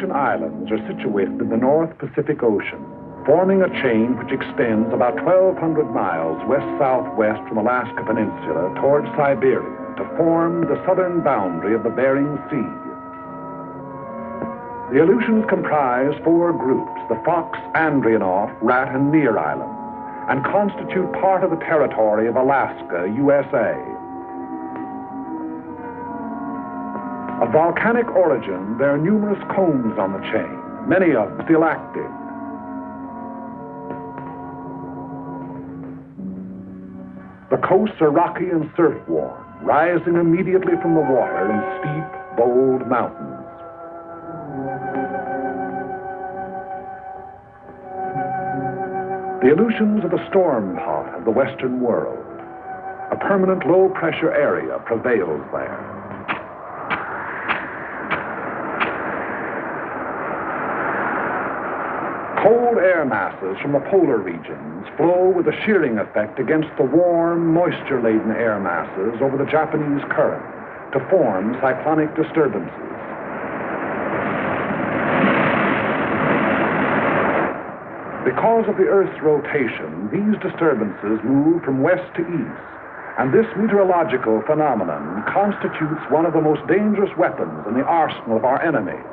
Aleutian Islands are situated in the North Pacific Ocean, forming a chain which extends about 1,200 miles west-southwest from Alaska Peninsula towards Siberia to form the southern boundary of the Bering Sea. The Aleutians comprise 4 groups, the Fox, Andreanoff, Rat, and Near Islands, and constitute part of the territory of Alaska, USA. Of volcanic origin, there are numerous combs on the chain, many of them still active. The coasts are rocky and surf-worn, rising immediately from the water in steep, bold mountains. The Aleutians are the storm pot of the Western world. A permanent low-pressure area prevails there. Cold air masses from the polar regions flow with a shearing effect against the warm, moisture-laden air masses over the Japanese current to form cyclonic disturbances. Because of the Earth's rotation, these disturbances move from west to east, and this meteorological phenomenon constitutes one of the most dangerous weapons in the arsenal of our enemies,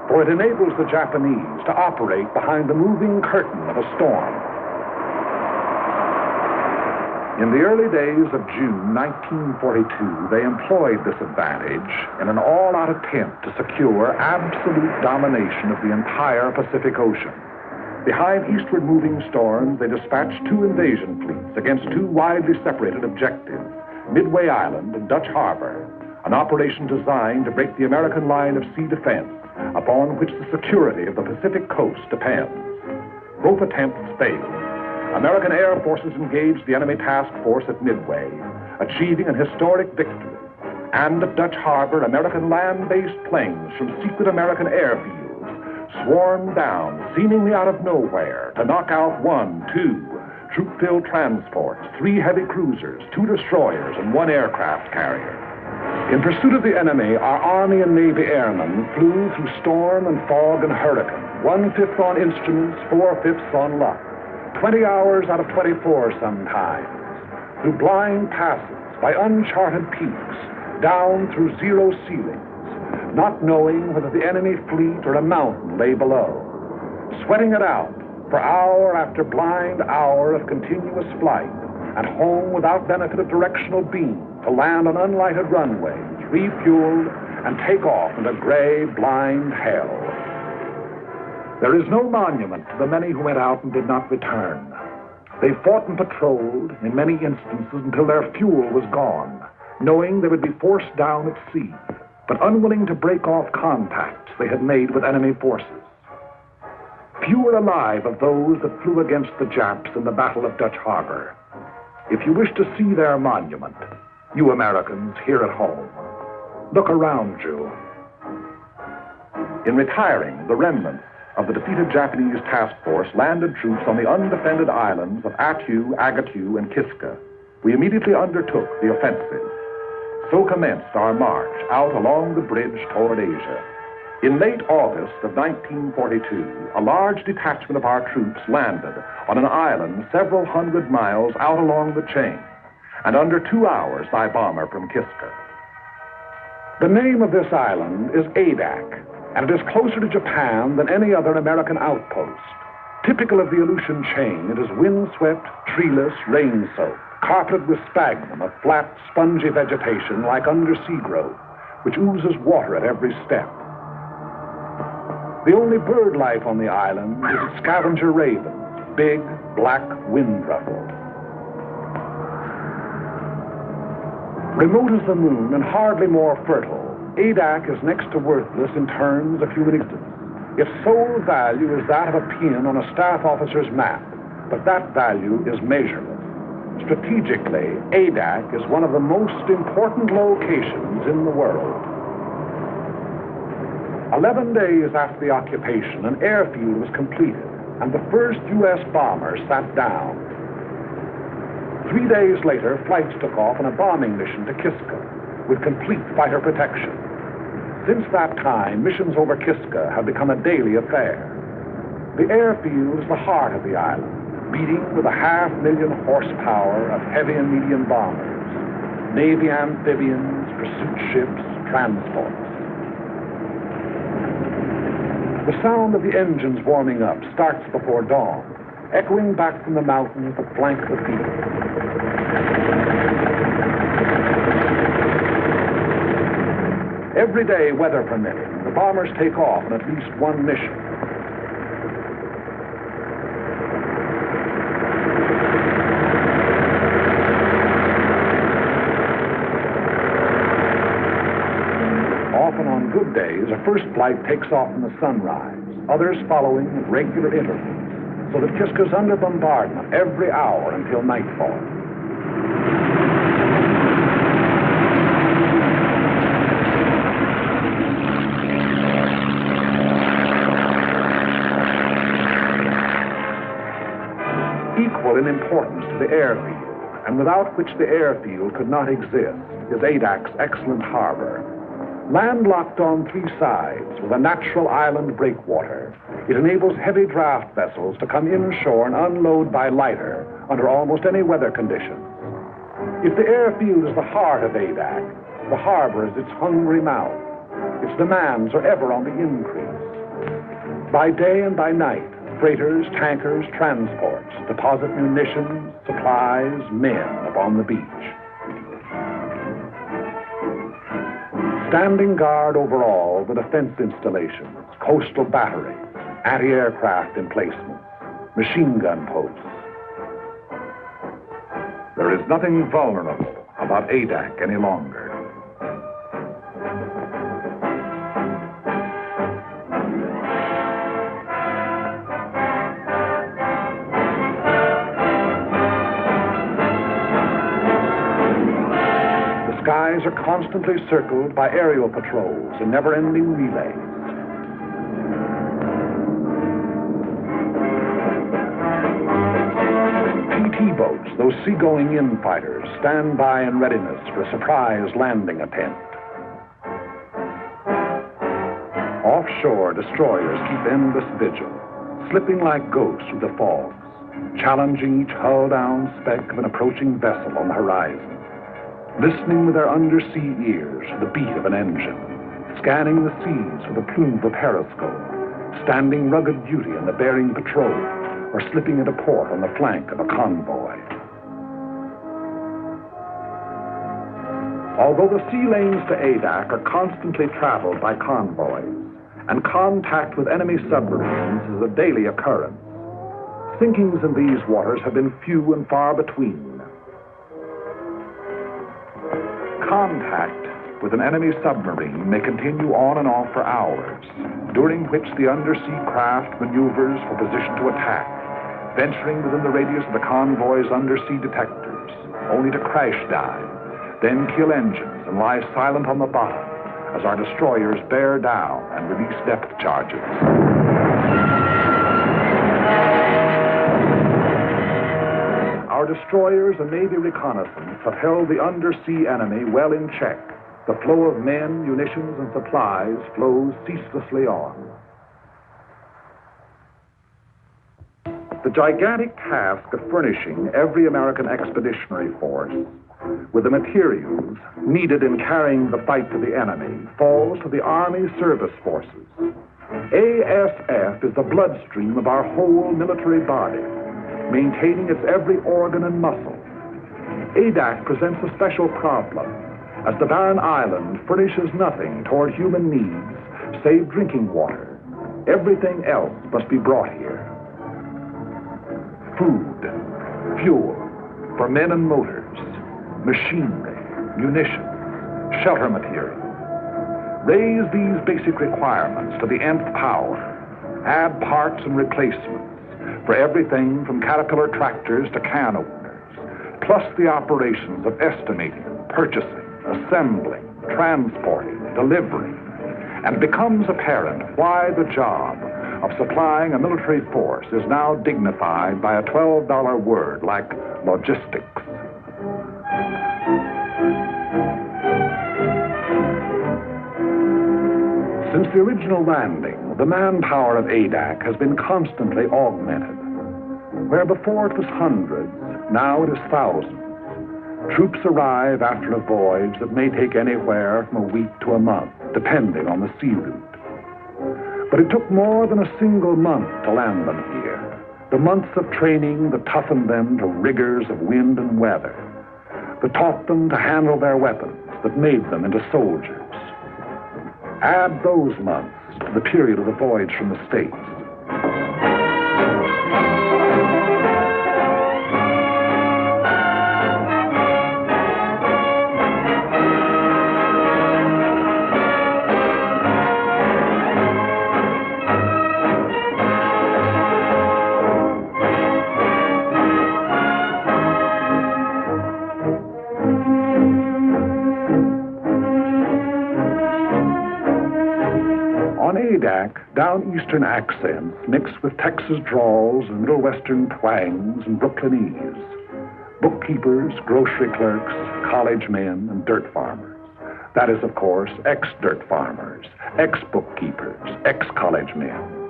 for it enables the Japanese to operate behind the moving curtain of a storm. In the early days of June 1942, they employed this advantage in an all-out attempt to secure absolute domination of the entire Pacific Ocean. Behind eastward moving storms, they dispatched 2 invasion fleets against 2 widely separated objectives, Midway Island and Dutch Harbor, an operation designed to break the American line of sea defense upon which the security of the Pacific coast depends. Both attempts failed. American air forces engaged the enemy task force at Midway, achieving an historic victory. And at Dutch Harbor, American land-based planes from secret American airfields swarmed down, seemingly out of nowhere, to knock out 1, 2 troop-filled transports, 3 heavy cruisers, 2 destroyers, and 1 aircraft carrier. In pursuit of the enemy, our Army and Navy airmen flew through storm and fog and hurricane, 1/5 on instruments, 4/5 on luck, 20 hours out of 24 sometimes, through blind passes, by uncharted peaks, down through zero ceilings, not knowing whether the enemy fleet or a mountain lay below, sweating it out for hour after blind hour of continuous flight, and home without benefit of directional beam to land on unlighted runways, refueled, and take off into gray, blind hell. There is no monument to the many who went out and did not return. They fought and patrolled, in many instances, until their fuel was gone, knowing they would be forced down at sea, but unwilling to break off contacts they had made with enemy forces. Few are alive of those that flew against the Japs in the Battle of Dutch Harbor. If you wish to see their monument, you Americans here at home, look around you. In retiring, the remnants of the defeated Japanese task force landed troops on the undefended islands of Attu, Agatu, and Kiska. We immediately undertook the offensive. So commenced our march out along the bridge toward Asia. In late August of 1942, a large detachment of our troops landed on an island several hundred miles out along the chain, and under 2 hours by bomber from Kiska. The name of this island is Adak, and it is closer to Japan than any other American outpost. Typical of the Aleutian chain, it is windswept, treeless, rain-soaked, carpeted with sphagnum, a flat, spongy vegetation like undersea growth, which oozes water at every step. The only bird life on the island is a scavenger raven, big, black, wind-ruffled. Remote as the moon and hardly more fertile, Adak is next to worthless in terms of human existence. Its sole value is that of a pin on a staff officer's map, but that value is measureless. Strategically, Adak is one of the most important locations in the world. 11 days after the occupation, an airfield was completed, and the first U.S. bomber sat down. 3 days later, flights took off on a bombing mission to Kiska with complete fighter protection. Since that time, missions over Kiska have become a daily affair. The airfield is the heart of the island, beating with 500,000 horsepower of heavy and medium bombers, Navy amphibians, pursuit ships, transports. The sound of the engines warming up starts before dawn, echoing back from the mountains that flank the field. Every day, weather permitting, the bombers take off on at least one mission. Often on good days, a first flight takes off in the sunrise, others following at regular intervals, so that Kiska's under bombardment every hour until nightfall. Equal in importance to the airfield, and without which the airfield could not exist, is Adak's excellent harbor. Landlocked on three sides with a natural island breakwater, it enables heavy draft vessels to come inshore and unload by lighter under almost any weather conditions. If the airfield is the heart of Adak, the harbor is its hungry mouth. Its demands are ever on the increase. By day and by night, freighters, tankers, transports deposit munitions, supplies, men upon the beach. Standing guard over all the defense installations, coastal batteries, anti-aircraft emplacements, machine gun posts. There is nothing vulnerable about Adak any longer. Skies are constantly circled by aerial patrols and never-ending relays. PT boats, those seagoing-in fighters, stand by in readiness for a surprise landing attempt. Offshore, destroyers keep endless vigil, slipping like ghosts through the fogs, challenging each hull-down speck of an approaching vessel on the horizon. Listening with their undersea ears to the beat of an engine, scanning the seas with a plume of a periscope, standing rugged duty in the Bering Patrol, or slipping into port on the flank of a convoy. Although the sea lanes to Adak are constantly traveled by convoys, and contact with enemy submarines is a daily occurrence, sinkings in these waters have been few and far between. Contact with an enemy submarine may continue on and off for hours, during which the undersea craft maneuvers for position to attack, venturing within the radius of the convoy's undersea detectors, only to crash dive, then kill engines and lie silent on the bottom as our destroyers bear down and release depth charges. Our destroyers and Navy reconnaissance have held the undersea enemy well in check. The flow of men, munitions, and supplies flows ceaselessly on. The gigantic task of furnishing every American expeditionary force with the materials needed in carrying the fight to the enemy falls to the Army Service Forces. ASF is the bloodstream of our whole military body, maintaining its every organ and muscle. Adak presents a special problem, as the barren island furnishes nothing toward human needs save drinking water. Everything else must be brought here. Food, fuel for men and motors, machinery, munitions, shelter material. Raise these basic requirements to the nth power. Add parts and replacements for everything from Caterpillar tractors to can openers, plus the operations of estimating, purchasing, assembling, transporting, delivering, and it becomes apparent why the job of supplying a military force is now dignified by a $12 word like logistics. Since the original landing, the manpower of Adak has been constantly augmented. Where before it was hundreds, now it is thousands. Troops arrive after a voyage that may take anywhere from a week to a month, depending on the sea route. But it took more than a single month to land them here. The months of training that toughened them to rigors of wind and weather, that taught them to handle their weapons, that made them into soldiers. Add those months to the period of the voyage from the States. Down Eastern accents mixed with Texas drawls and Middle Western twangs and Brooklynese. Bookkeepers, grocery clerks, college men, and dirt farmers. That is, of course, ex-dirt farmers, ex-bookkeepers, ex-college men.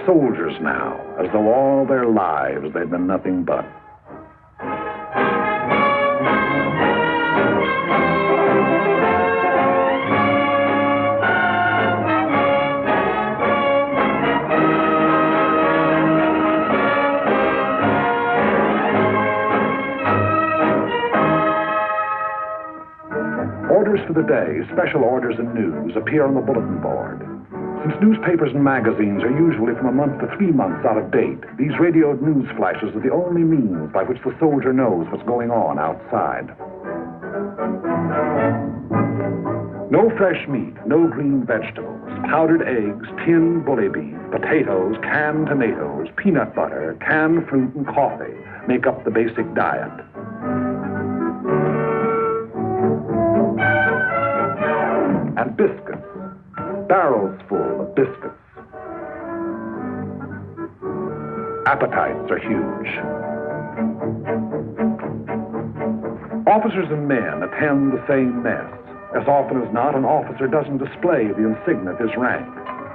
Soldiers now, as though all their lives they'd been nothing but. Orders for the day, special orders and news appear on the bulletin board. Since newspapers and magazines are usually from a month to 3 months out of date, these radioed news flashes are the only means by which the soldier knows what's going on outside. No fresh meat, no green vegetables, powdered eggs, tinned bully beef, potatoes, canned tomatoes, peanut butter, canned fruit, and coffee make up the basic diet. And biscuits, barrels full of biscuits. Appetites are huge. Officers and men attend the same mess. As often as not, an officer doesn't display the insignia of his rank.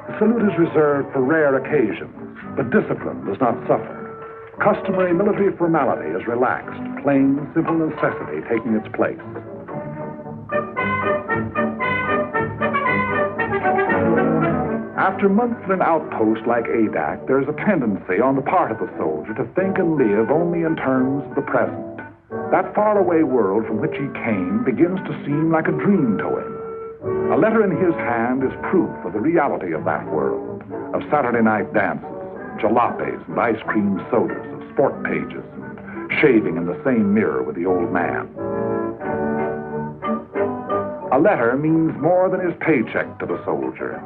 The salute is reserved for rare occasions, but discipline does not suffer. Customary military formality is relaxed, plain, simple necessity taking its place. After months in an outpost like Adak, there is a tendency on the part of the soldier to think and live only in terms of the present. That faraway world from which he came begins to seem like a dream to him. A letter in his hand is proof of the reality of that world, of Saturday night dances, jalopies and ice cream sodas, of sport pages, and shaving in the same mirror with the old man. A letter means more than his paycheck to the soldier.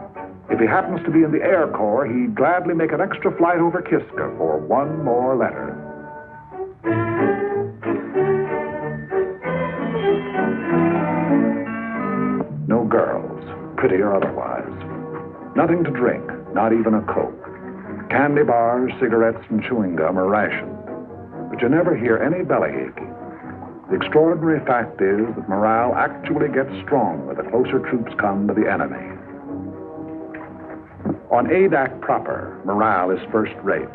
If he happens to be in the Air Corps, he'd gladly make an extra flight over Kiska for one more letter. No girls, pretty or otherwise. Nothing to drink, not even a Coke. Candy bars, cigarettes, and chewing gum are rationed. But you never hear any belly aching. The extraordinary fact is that morale actually gets stronger the closer troops come to the enemy. On Adak proper, morale is first rate.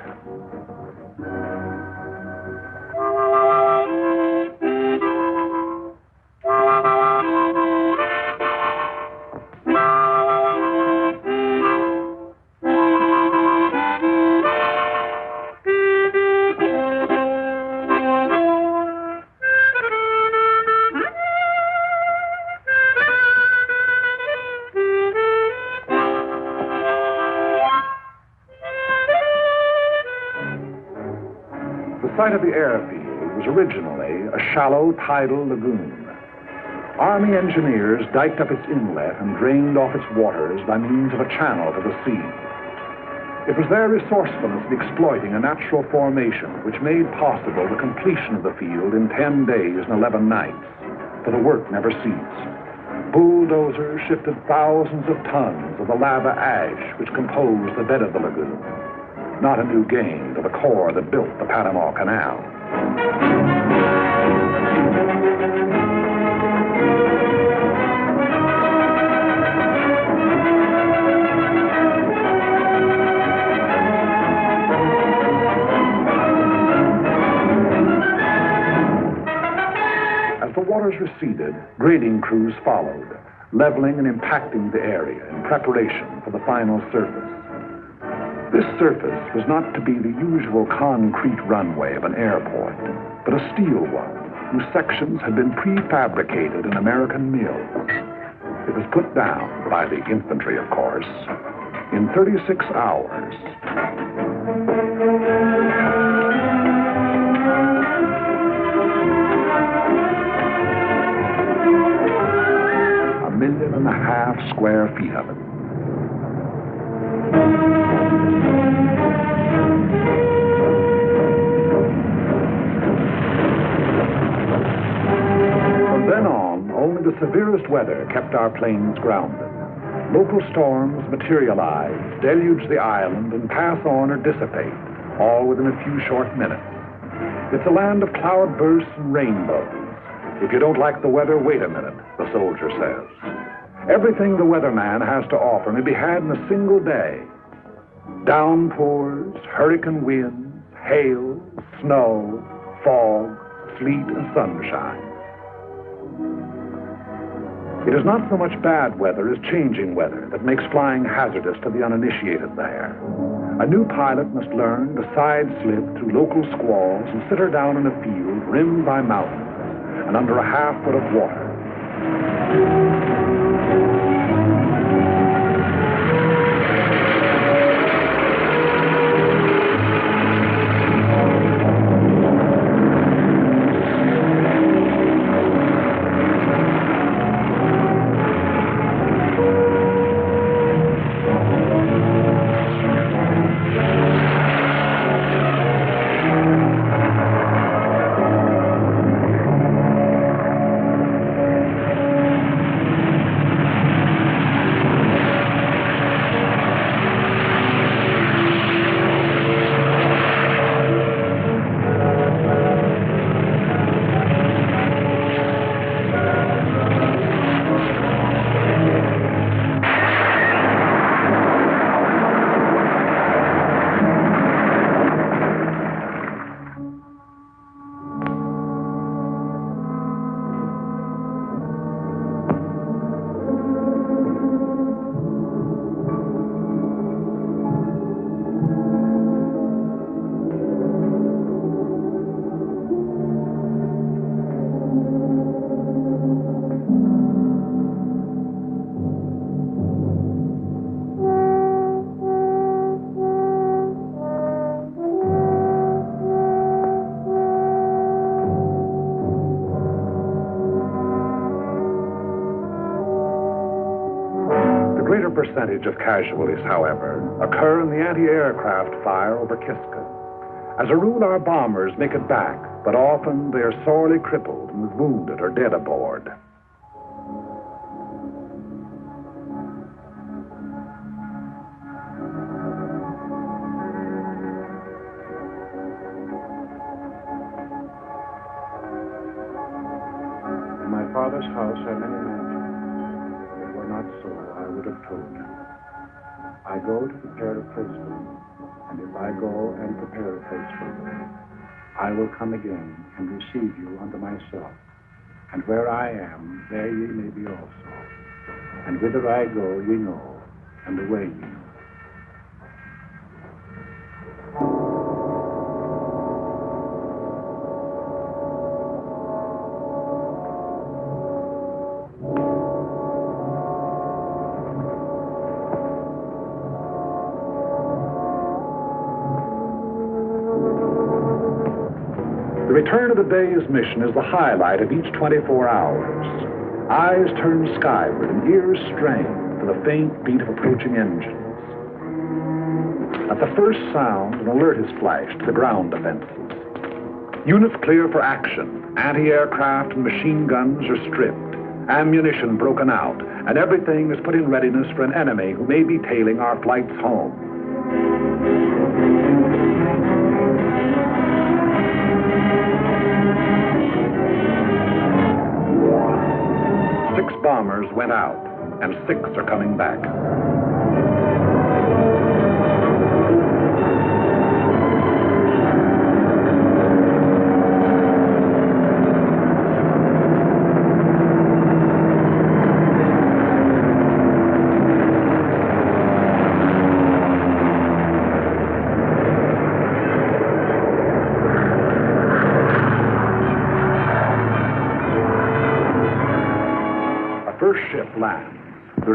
The site of the airfield was originally a shallow tidal lagoon. Army engineers diked up its inlet and drained off its waters by means of a channel to the sea. It was their resourcefulness in exploiting a natural formation which made possible the completion of the field in 10 days and 11 nights, for the work never ceased. Bulldozers shifted thousands of tons of the lava ash which composed the bed of the lagoon. Not a new gain to the Corps that built the Panama Canal. waters receded, grading crews followed, leveling and impacting the area in preparation for the final surface. This surface was not to be the usual concrete runway of an airport, but a steel one, whose sections had been prefabricated in American mills. It was put down, by the infantry of course, in 36 hours. $1.5 million square feet of it. From then on, only the severest weather kept our planes grounded. Local storms materialize, deluge the island, and pass on or dissipate, all within a few short minutes. It's a land of cloudbursts and rainbows. If you don't like the weather, wait a minute, the soldier says. Everything the weatherman has to offer may be had in a single day. Downpours, hurricane winds, hail, snow, fog, sleet, and sunshine. It is not so much bad weather as changing weather that makes flying hazardous to the uninitiated there. A new pilot must learn to side slip through local squalls and sit her down in a field rimmed by mountains and under a half foot of water. Percentage of casualties, however, occur in the anti-aircraft fire over Kiska. As a rule, our bombers make it back, but often they are sorely crippled and wounded or dead aboard. In my father's house are many mansions. If it were not so, I would have told you. I go to prepare a place for you, and if I go and prepare a place for you, I will come again and receive you unto myself. And where I am, there ye may be also. And whither I go, ye know, and the way ye know. The return of the day's mission is the highlight of each 24 hours. Eyes turn skyward and ears strain for the faint beat of approaching engines. At the first sound, an alert is flashed to the ground defenses. Units clear for action. Anti-aircraft and machine guns are stripped, ammunition broken out, and everything is put in readiness for an enemy who may be tailing our flights home. Bombers went out, and 6 are coming back.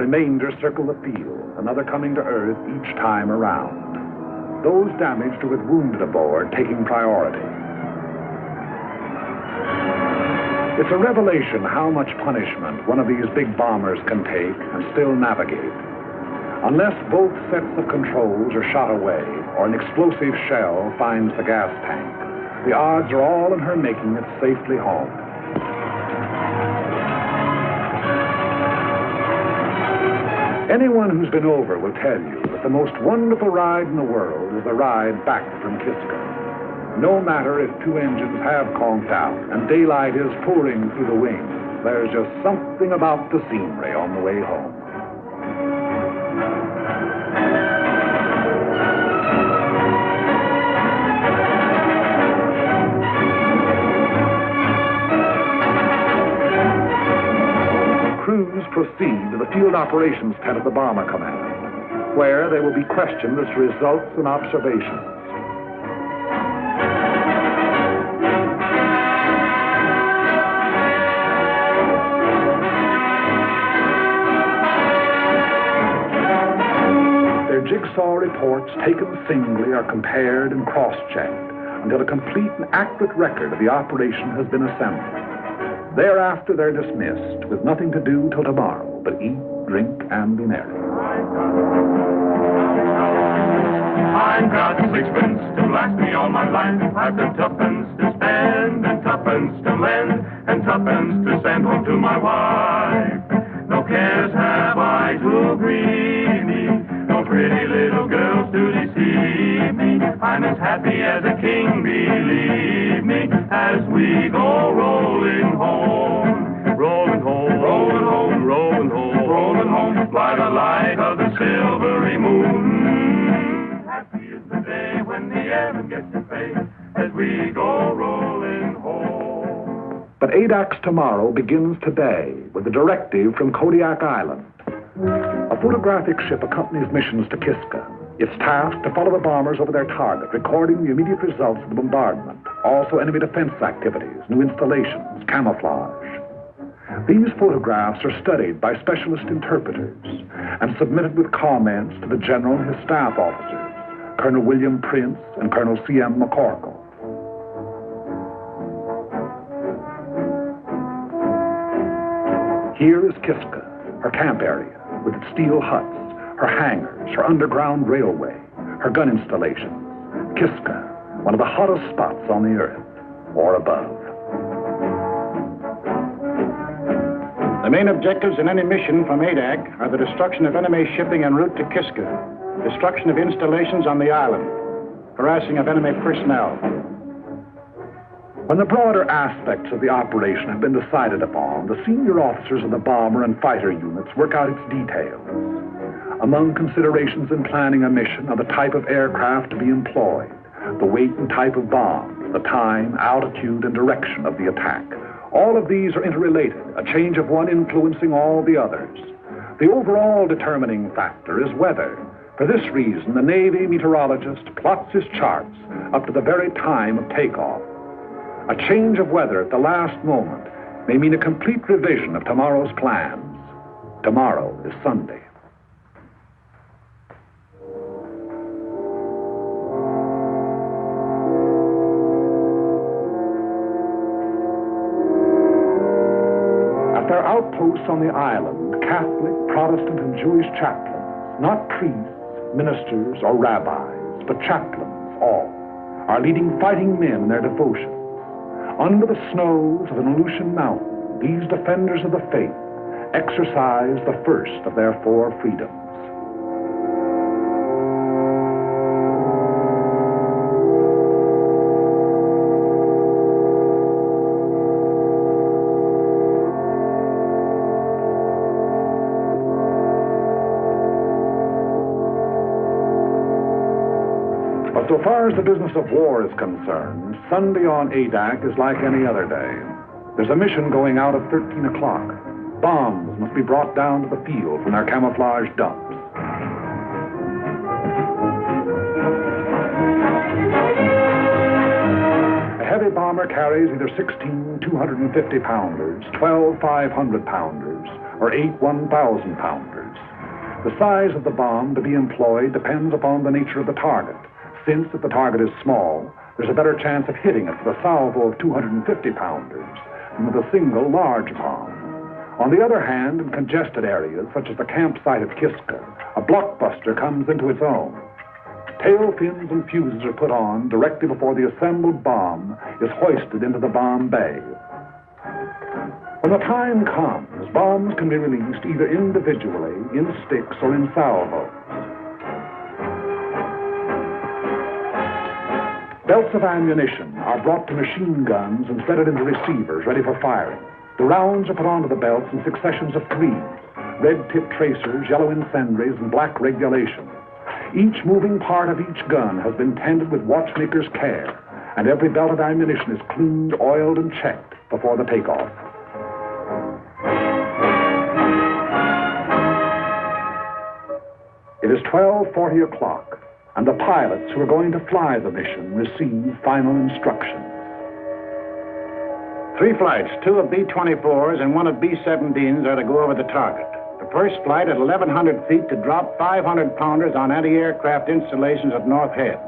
remainder circle the field, another coming to Earth each time around. Those damaged or with wounded aboard taking priority. It's a revelation how much punishment one of these big bombers can take and still navigate. Unless both sets of controls are shot away or an explosive shell finds the gas tank, the odds are all in her making it safely home. Anyone who's been over will tell you that the most wonderful ride in the world is the ride back from Kiska. No matter if two engines have conked out and daylight is pouring through the wings, there's just something about the scenery on the way home. Crews proceed to the field operations tent of the Bomber Command, where they will be questioned as to results and observations. Their jigsaw reports taken singly are compared and cross-checked until a complete and accurate record of the operation has been assembled. Thereafter, they're dismissed with nothing to do till tomorrow but eat, drink, and be merry. I've got sixpence to last me all my life. I've got tuppence to spend and tuppence to lend and tuppence to send home to my wife. No cares have I to grieve me, no pretty little girls to deceive me. I'm as happy as a king, believe me, as we go rolling home. Rolling home, rolling home, rolling home, rolling home, by the light of the silvery moon. Happy is the day when the airman gets to pay, as we go rolling home. But Adak's tomorrow begins today with a directive from Kodiak Island. A photographic ship accompanies missions to Kiska. It's tasked to follow the bombers over their target, recording the immediate results of the bombardment, also enemy defense activities, new installations, camouflage. These photographs are studied by specialist interpreters and submitted with comments to the General and his staff officers, Colonel William Prince and Colonel C.M. McCorkle. Here is Kiska, her camp area, with its steel huts, her hangars, her underground railway, her gun installations. Kiska, one of the hottest spots on the earth, or above. The main objectives in any mission from Adak are the destruction of enemy shipping en route to Kiska, destruction of installations on the island, harassing of enemy personnel. When the broader aspects of the operation have been decided upon, the senior officers of the bomber and fighter units work out its details. Among considerations in planning a mission are the type of aircraft to be employed, the weight and type of bombs, the time, altitude, and direction of the attack. All of these are interrelated, a change of one influencing all the others. The overall determining factor is weather. For this reason, the Navy meteorologist plots his charts up to the very time of takeoff. A change of weather at the last moment may mean a complete revision of tomorrow's plans. Tomorrow is Sunday. At their outposts on the island, Catholic, Protestant, and Jewish chaplains, not priests, ministers, or rabbis, but chaplains, all, are leading fighting men in their devotion. Under the snows of an Aleutian mountain, these defenders of the faith exercise the first of their four freedoms. But so far as the business of war is concerned, Sunday on Adak is like any other day. There's a mission going out at 13 o'clock. Bombs must be brought down to the field from their camouflage dumps. A heavy bomber bomber carries either 16 250-pounders, 12 500-pounders, or 8 1,000-pounders. The size of the bomb to be employed depends upon the nature of the target, since if the target is small, there's a better chance of hitting it with a salvo of 250-pounders than with a single large bomb. On the other hand, in congested areas, such as the campsite at Kiska, a blockbuster comes into its own. Tail fins and fuses are put on directly before the assembled bomb is hoisted into the bomb bay. When the time comes, bombs can be released either individually, in sticks, or in salvos. Belts of ammunition are brought to machine guns and fitted into receivers ready for firing. The rounds are put onto the belts in successions of 3, red-tipped tracers, yellow incendiaries, and black regulations. Each moving part of each gun has been tended with watchmaker's care, and every belt of ammunition is cleaned, oiled, and checked before the takeoff. It is 12:40 o'clock, and the pilots who are going to fly the mission receive final instructions. 3 flights, 2 of B-24s and 1 of B-17s are to go over the target. The first flight at 1,100 feet to drop 500-pounders on anti-aircraft installations at North Head.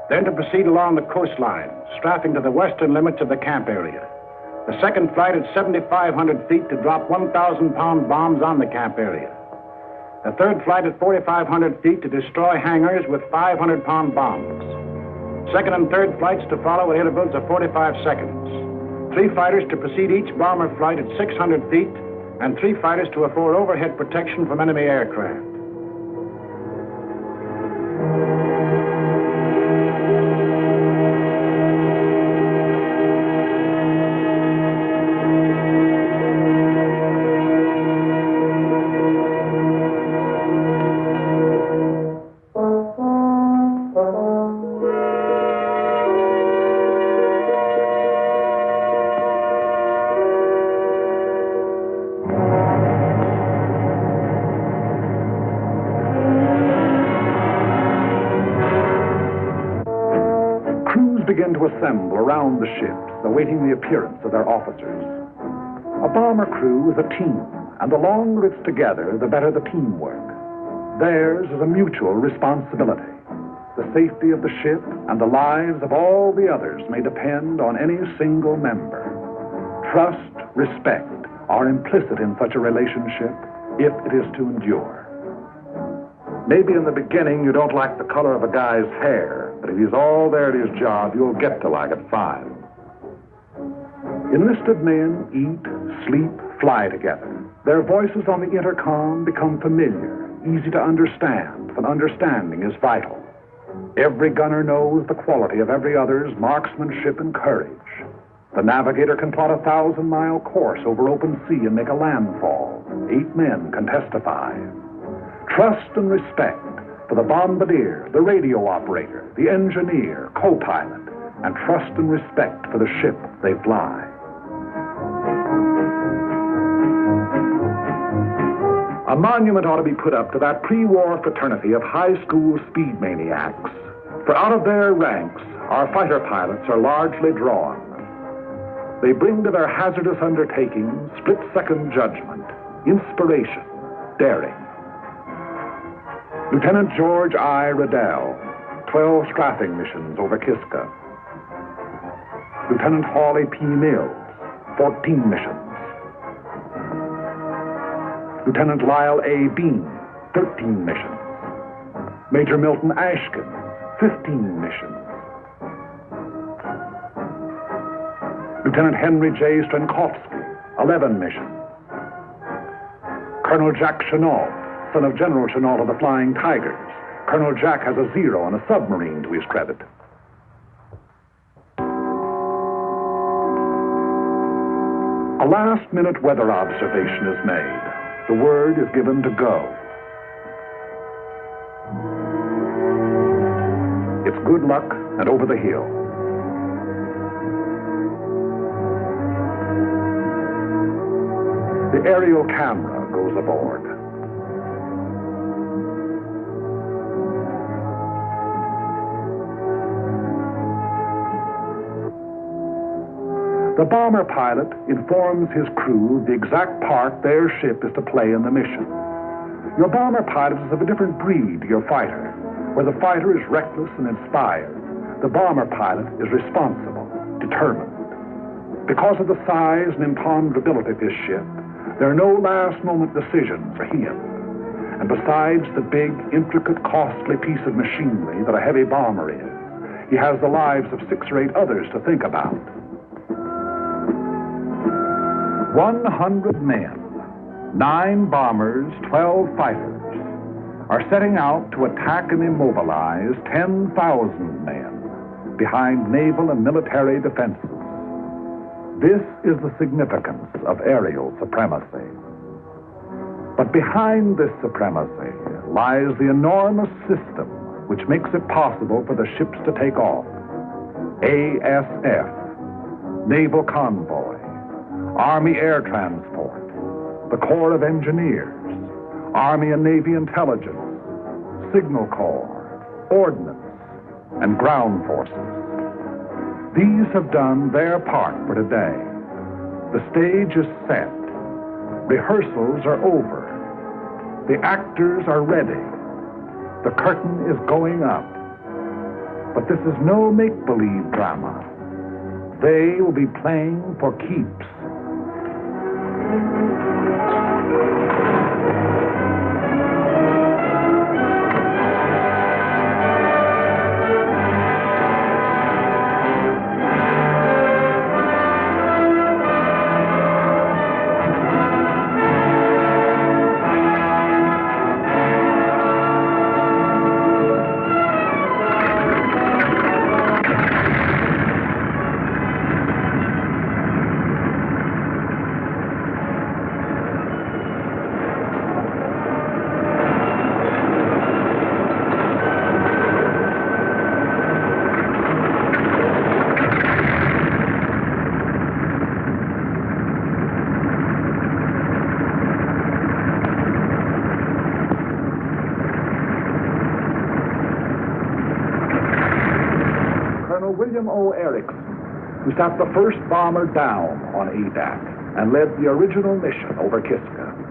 Then to proceed along the coastline, strapping to the western limits of the camp area. The second flight at 7,500 feet to drop 1,000-pound bombs on the camp area. The third flight at 4,500 feet to destroy hangars with 500-pound bombs. Second and third flights to follow at intervals of 45 seconds. 3 fighters to precede each bomber flight at 600 feet, and 3 fighters to afford overhead protection from enemy aircraft. Begin to assemble around the ships, awaiting the appearance of their officers. A bomber crew is a team, and the longer it's together, the better the teamwork. Theirs is a mutual responsibility. The safety of the ship and the lives of all the others may depend on any single member. Trust, respect are implicit in such a relationship if it is to endure. Maybe in the beginning you don't like the color of a guy's hair, but if he's all there at his job, you'll get to like it fine. Enlisted men eat, sleep, fly together. Their voices on the intercom become familiar, easy to understand, when understanding is vital. Every gunner knows the quality of every other's marksmanship and courage. The navigator can plot a 1,000-mile course over open sea and make a landfall. 8 men can testify. Trust and respect for the bombardier, the radio operator, the engineer, co-pilot, and trust and respect for the ship they fly. A monument ought to be put up to that pre-war fraternity of high school speed maniacs, for out of their ranks, our fighter pilots are largely drawn. They bring to their hazardous undertakings split-second judgment, inspiration, daring. Lieutenant George I. Radell, 12 strafing missions over Kiska. Lieutenant Hawley P. Mills, 14 missions. Lieutenant Lyle A. Bean, 13 missions. Major Milton Ashkin, 15 missions. Lieutenant Henry J. Strenkowski, 11 missions. Colonel Jack Chennault, son of General Chennault of the Flying Tigers. Colonel Jack has a 0 on a submarine to his credit. A last-minute weather observation is made. The word is given to go. It's good luck and over the hill. The aerial camera goes aboard. The bomber pilot informs his crew the exact part their ship is to play in the mission. Your bomber pilot is of a different breed to your fighter. Where the fighter is reckless and inspired, the bomber pilot is responsible, determined. Because of the size and imponderability of his ship, there are no last-moment decisions for him. And besides the big, intricate, costly piece of machinery that a heavy bomber is, he has the lives of 6 or 8 others to think about. 100 men, 9 bombers, 12 fighters, are setting out to attack and immobilize 10,000 men behind naval and military defenses. This is the significance of aerial supremacy. But behind this supremacy lies the enormous system which makes it possible for the ships to take off. ASF, Naval Convoy, Army Air Transport, the Corps of Engineers, Army and Navy Intelligence, Signal Corps, Ordnance, and Ground Forces. These have done their part for today. The stage is set. Rehearsals are over. The actors are ready. The curtain is going up. But this is no make-believe drama. They will be playing for keeps. Who sat the first bomber down on Adak and led the original mission over Kiska.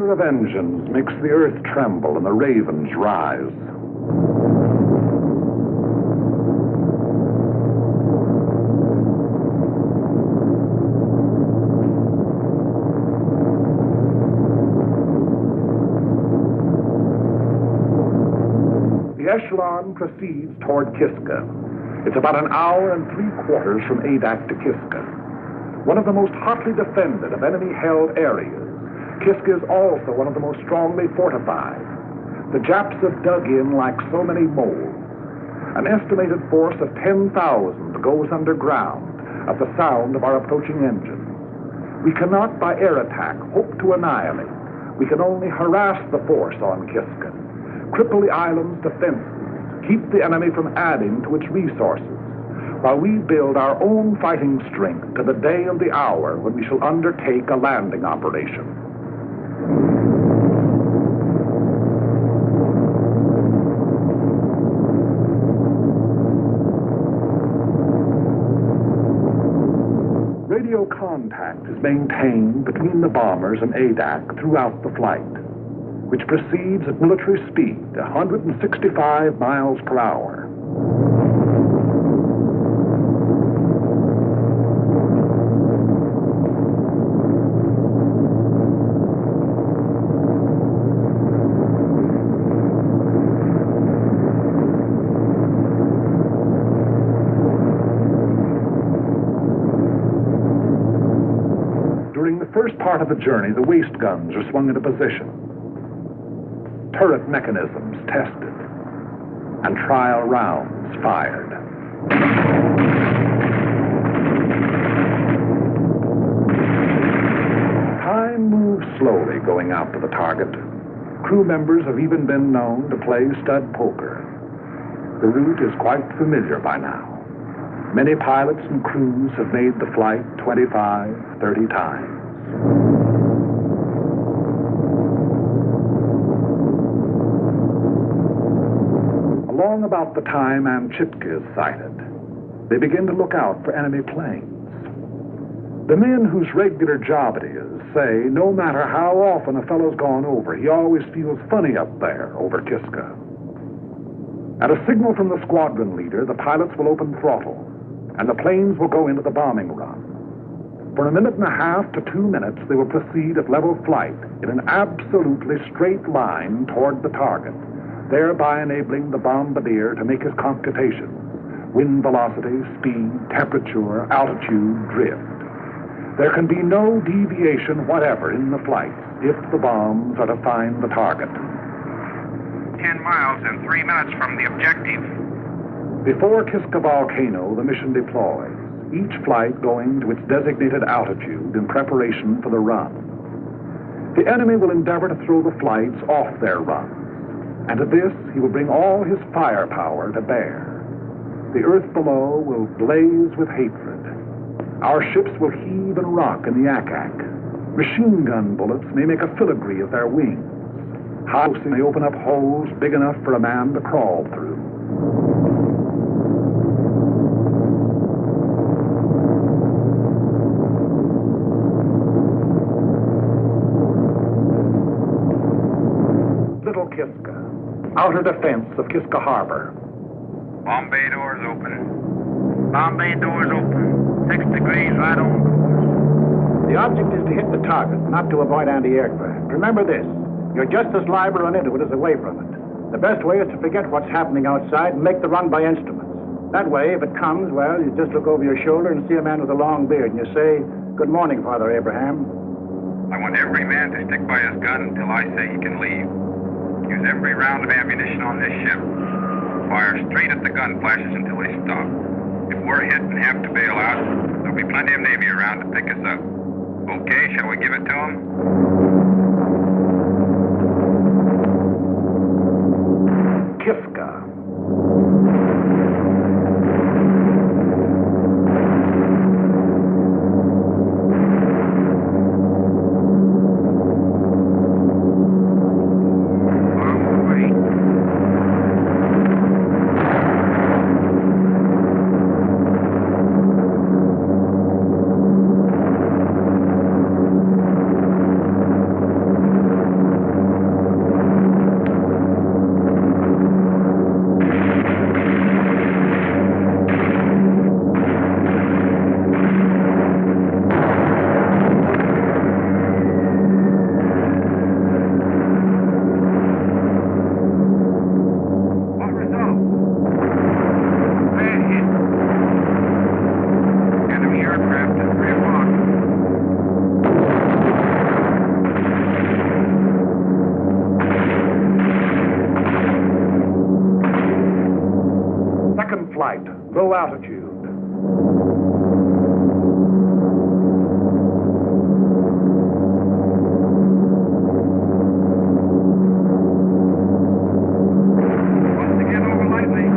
thunder of engines makes the earth tremble and the ravens rise. The echelon proceeds toward Kiska. It's about an hour and 3/4 from Adak to Kiska. One of the most hotly defended of enemy-held areas, Kiska is also one of the most strongly fortified. The Japs have dug in like so many moles. An estimated force of 10,000 goes underground at the sound of our approaching engines. We cannot, by air attack, hope to annihilate. We can only harass the force on Kiska, cripple the island's defenses, keep the enemy from adding to its resources, while we build our own fighting strength to the day of the hour when we shall undertake a landing operation. Radio contact is maintained between the bombers and Adak throughout the flight, which proceeds at military speed, 165 miles per hour. During the first part of the journey, the waist guns are swung into position, turret mechanisms tested, and trial rounds fired. Time moves slowly going out to the target. Crew members have even been known to play stud poker. The route is quite familiar by now. Many pilots and crews have made the flight 25, 30 times. Along about the time Amchitka is sighted, they begin to look out for enemy planes. The men whose regular job it is say no matter how often a fellow's gone over, he always feels funny up there over Kiska. At a signal from the squadron leader, the pilots will open throttle, and the planes will go into the bombing run. For a minute and a half to 2 minutes, they will proceed at level flight in an absolutely straight line toward the target, thereby enabling the bombardier to make his computations: wind velocity, speed, temperature, altitude, drift. There can be no deviation whatever in the flights if the bombs are to find the target. 10 miles and 3 minutes from the objective. Before Kiska Volcano, the mission deploys, each flight going to its designated altitude in preparation for the run. The enemy will endeavor to throw the flights off their runs, and to this he will bring all his firepower to bear. The earth below will blaze with hatred. Our ships will heave and rock in the ack-ack. Machine gun bullets may make a filigree of their wings. Houses may open up holes big enough for a man to crawl through. Little Kiska, outer defense of Kiska Harbor. Bomb bay doors open. Bomb bay doors open. 6 degrees right on course. The object is to hit the target, not to avoid anti-aircraft. Remember this, you're just as liable to run into it as away from it. The best way is to forget what's happening outside and make the run by instruments. That way, if it comes, well, you just look over your shoulder and see a man with a long beard, and you say, "Good morning, Father Abraham." I want every man to stick by his gun until I say he can leave. Use every round of ammunition on this ship. Fire straight at the gun flashes until they stop. If we're hit and have to bail out, there'll be plenty of Navy around to pick us up. Okay, shall we give it to them? Kiska. aircraft at 3 o'clock. Second flight, low altitude. Once again over lightly.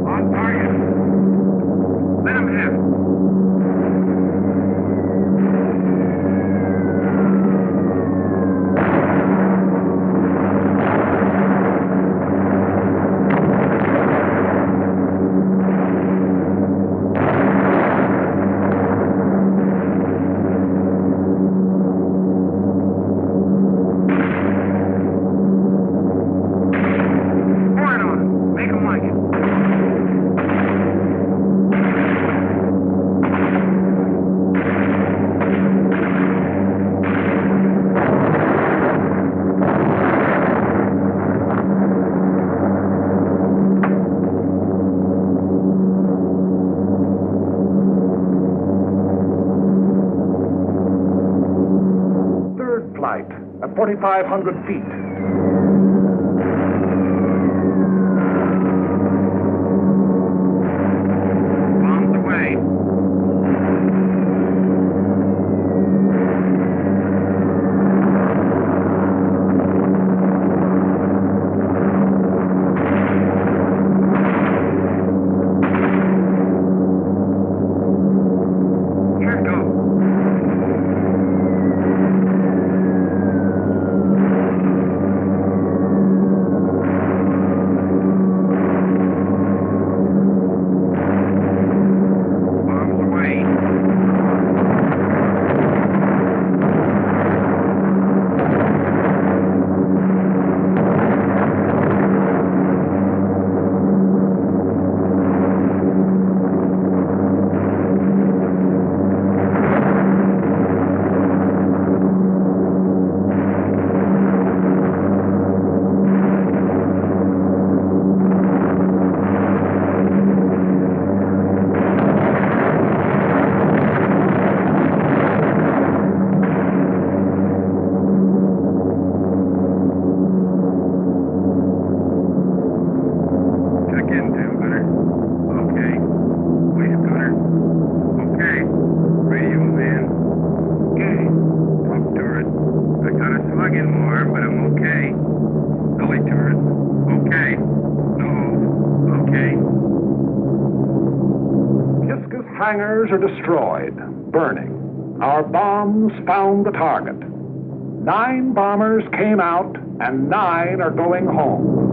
On target. Let him have it. Pour it on him. Make him like it. Third flight at 4,500 feet. Bombs away. Here it goes. Bombs away. Check in, 2 gunner. Okay. Waist gunner. Okay. Radio man. Okay. Top turret. I got a slugging more, but I'm okay. Belly turret. Okay. Nose. Okay. Kiska's hangars are destroyed, burning. Our bombs found the target. 9 bombers came out, and 9 are going home.